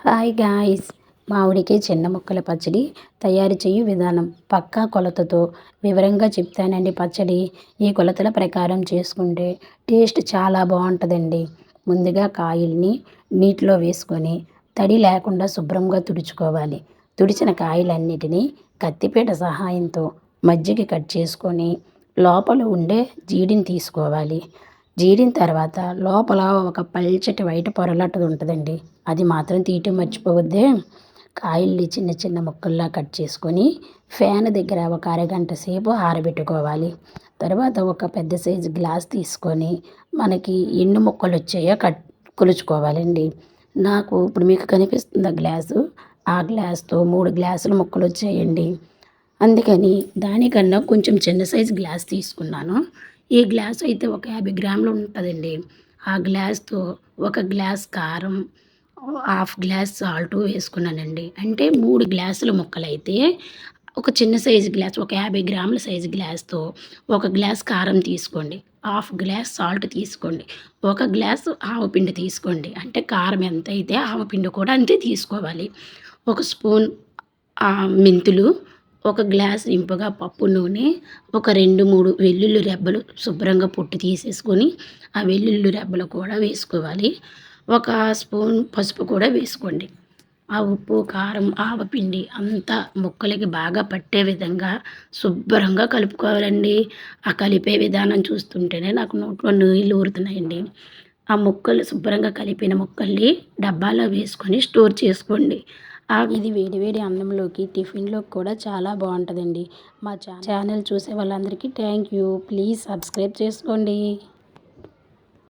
Hi guys, మామిడికాయ చిన్న ముక్కల పచ్చడి తయారు చేయు విధానం పక్కా కొలతతో వివరంగా చెప్తానండి. పచ్చడి ఈ కొలతల ప్రకారం చేసుకుంటే టేస్ట్ చాలా బాగుంటుందండి. ముందుగా కాయల్ని నీటిలో వేసుకొని తడి లేకుండా శుభ్రంగా తుడుచుకోవాలి. తుడిచిన కాయలన్నిటినీ కత్తిపీట సహాయంతో మధ్యకి కట్ చేసుకొని లోపల ఉండే జీడిని తీసుకోవాలి. జీడిన తర్వాత లోపల ఒక పల్చటి వైట్ పొరలాంటిది ఉంటుందండి. అది మాత్రం తీయటం మర్చిపోవద్దే. కాయల్ని చిన్న చిన్న ముక్కల్లా కట్ చేసుకొని ఫ్యాన్ దగ్గర ఒక అరగంట సేపు ఆరబెట్టుకోవాలి. తర్వాత ఒక పెద్ద సైజు గ్లాస్ తీసుకొని మనకి ఎన్ని ముక్కలు వచ్చాయో కొలుచుకోవాలండి. నాకు ఇప్పుడు మీకు కనిపిస్తుంది ఆ గ్లాసు. ఆ గ్లాస్తో 3 గ్లాసుల ముక్కలు వచ్చాయండి. అందుకని దానికన్నా కొంచెం చిన్న సైజు గ్లాస్ తీసుకున్నాను. ఈ గ్లాస్ అయితే ఒక 50 గ్రాములు ఉంటుందండి. ఆ గ్లాస్తో ఒక గ్లాస్ కారం, హాఫ్ గ్లాస్ సాల్ట్ వేసుకున్నానండి. అంటే 3 గ్లాసుల ముక్కలైతే ఒక చిన్న సైజు గ్లాస్, ఒక 50 గ్రాముల సైజు గ్లాస్తో ఒక గ్లాస్ కారం తీసుకోండి, హాఫ్ గ్లాస్ సాల్ట్ తీసుకోండి, ఒక గ్లాసు ఆవపిండి తీసుకోండి. అంటే కారం ఎంత అయితే ఆవపిండి కూడా అంతే తీసుకోవాలి. ఒక స్పూన్ మెంతులు, ఒక గ్లాస్ ఇంపుగా పప్పు నూనె, ఒక 2, 3 వెల్లుల్లి రెబ్బలు శుభ్రంగా పొట్టు తీసేసుకొని ఆ వెల్లుల్లి రెబ్బలు కూడా వేసుకోవాలి. ఒక స్పూన్ పసుపు కూడా వేసుకోండి. ఆ ఉప్పు, కారం, ఆవపిండి అంతా ముక్కలకి బాగా పట్టే విధంగా శుభ్రంగా కలుపుకోవాలండి. ఆ కలిపే విధానం చూస్తుంటేనే నాకు నోట్లో నీళ్ళు ఊరుతున్నాయండి. ఆ ముక్కలు శుభ్రంగా కలిపిన ముక్కల్ని డబ్బాలో వేసుకొని స్టోర్ చేసుకోండి. ఇది వేడి వేడి అన్నంలోకి, టిఫిన్లోకి కూడా చాలా బాగుంటుందండి. మా ఛానల్ చూసే వాళ్ళందరికీ థ్యాంక్ యూ. ప్లీజ్ సబ్స్క్రైబ్ చేసుకోండి.